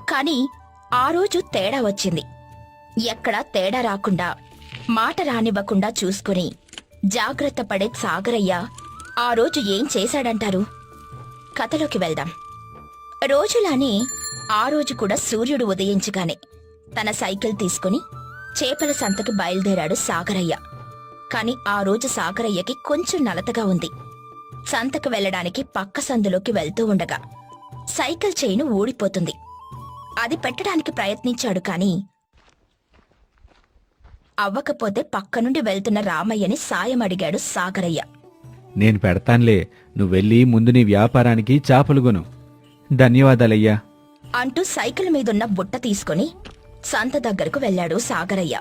కాని ఆ రోజు తేడా వచ్చింది. ఎక్కడా తేడా రాకుండా, మాట రానివ్వకుండా చూసుకుని జాగ్రత్త పడే సాగరయ్య ఆ రోజు ఏం చేశాడంటారు? కథలోకి వెళ్దాం. రోజులానే ఆ రోజు కూడా సూర్యుడు ఉదయించగానే తన సైకిల్ తీసుకుని చేపల సంతకి బయలుదేరాడు సాగరయ్య. కాని ఆ రోజు సాగరయ్యకి కొంచెం నలతగా ఉంది. సంతకు వెళ్లడానికి పక్క సందులోకి వెళ్తూ ఉండగా సైకిల్ చైను ఊడిపోతుంది. అది పెట్టడానికి ప్రయత్నించాడు కాని అవ్వకపోతే పక్క నుండి వెళ్తున్న రామయ్యని సాయం అడిగాడు సాగరయ్య. నేను పెడతాన్లే, నువ్వెళ్ళి ముందు నీ వ్యాపారానికి చాపలుగొను. ధన్యవాదాలయ్యా అంటూ సైకిల్ మీదున్న బుట్ట తీసుకుని సంత దగ్గరకు వెళ్లాడు సాగరయ్య.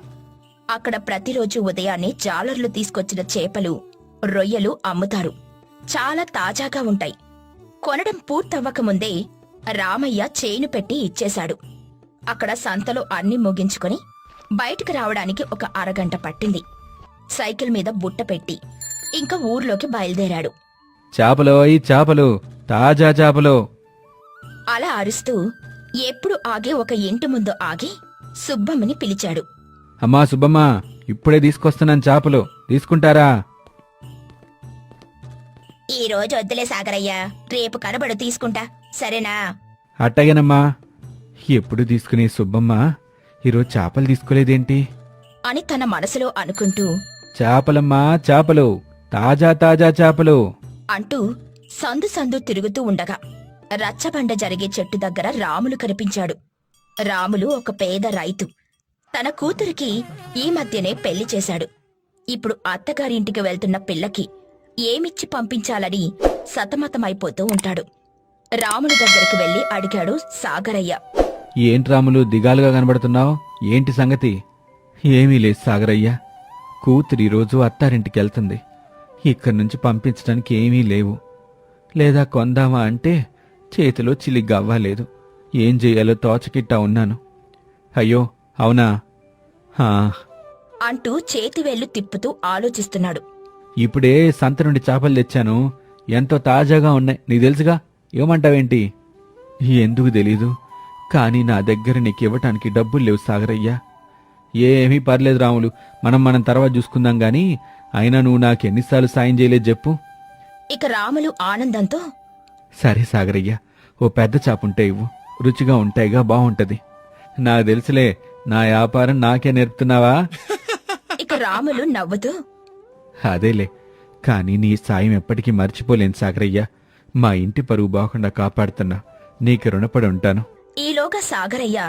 అక్కడ ప్రతిరోజు ఉదయాన్నే జాలర్లు తీసుకొచ్చిన చేపలు, రొయ్యలు అమ్ముతారు. చాలా తాజాగా ఉంటాయి. కొనడం పూర్తవ్వకముందే రామయ్య చేను పెట్టి ఇచ్చేశాడు. అక్కడ సంతలో అన్ని ముగించుకుని బయటకు రావడానికి ఒక అరగంట పట్టింది. సైకిల్ మీద బుట్ట పెట్టి ఇంకా ఊర్లోకి బయలుదేరాడు. చాపలోయ్ చాపలు, తాజా చాపలు అలా అరుస్తూ ఎప్పుడు ఆగే ఒక ఇంటి ముందు ఆగి సుబ్బమ్మని పిలిచాడు. అమ్మా సుబ్బమ్మ, ఇప్పుడే తీసుకొస్తున్నాను చాపలు, తీసుకుంటారా? ఈ రోజు వద్దులే సాగరయ్యా, రేపు కనబడు తీసుకుంటా, సరేనా? అట్టగేనమ్మా. ఎప్పుడు తీసుకునే సుబ్బమ్మ ఈరోజు చాపలు తీసుకోలేదేంటి అని తన మనసులో అనుకుంటూ చాపలమ్మా చాపలు, తాజా తాజా చాపలు అంటూ సందు సందు తిరుగుతూ ఉండగా రచ్చబండ జరిగే చెట్టు దగ్గర రాములు కనిపించాడు. రాములు ఒక పేద రైతు. తన కూతురికి ఈ మధ్యనే పెళ్లి చేశాడు. ఇప్పుడు అత్తగారింటికి వెళ్తున్న పిల్లకి ఏమిచ్చి పంపించాలని సతమతమైపోతూ ఉంటాడు. రాములు దగ్గరికి వెళ్లి అడిగాడు సాగరయ్య. ఏంటి రాములు దిగాలుగా కనబడుతున్నావు? ఏంటి సంగతి? ఏమీ లేదు సాగరయ్య, కూతురి రోజు అత్తారింటికెళ్తుంది. ఇక్కడి నుంచి పంపించడానికి ఏమీ లేవు. లేదా కొందామా అంటే చేతిలో చిలి గవ్వలేదు. ఏం చెయ్యాలో తోచకిట్టా ఉన్నాను. అయ్యో అవునా? అంటూ చేతివేళ్లు తిప్పుతూ ఆలోచిస్తున్నాడు. ఇప్పుడే సంత నుండి చేపలు తెచ్చాను. ఎంతో తాజాగా ఉన్నాయి, నీకు తెలుసుగా. ఏమంటావేంటి? ఎందుకు తెలీదు, కానీ నా దగ్గర నీకివ్వటానికి డబ్బులు లేవు సాగరయ్యా. ఏమీ పర్లేదు రాములు, మనం తర్వాత చూసుకుందాం గాని, అయినా నువ్వు నాకెన్నిసార్లు సాయం చేయలేదు చెప్పు. ఇక రాములు ఆనందంతో సరే సాగరయ్య, ఓ పెద్ద చాపుంటే ఇవ్వు, రుచిగా ఉంటాయిగా, బావుంటది. నాకు తెలుసులే, నా వ్యాపారం నాకే నేర్పుతున్నావా? ఇక రాములు నవ్వుతూ అదేలే, కానీ నీ సాయం ఎప్పటికీ మర్చిపోలేను సాగరయ్య. మా ఇంటి పరువు బాగుండా కాపాడుతున్నా, నీకు రుణపడి ఉంటాను. ఈలోగా సాగరయ్య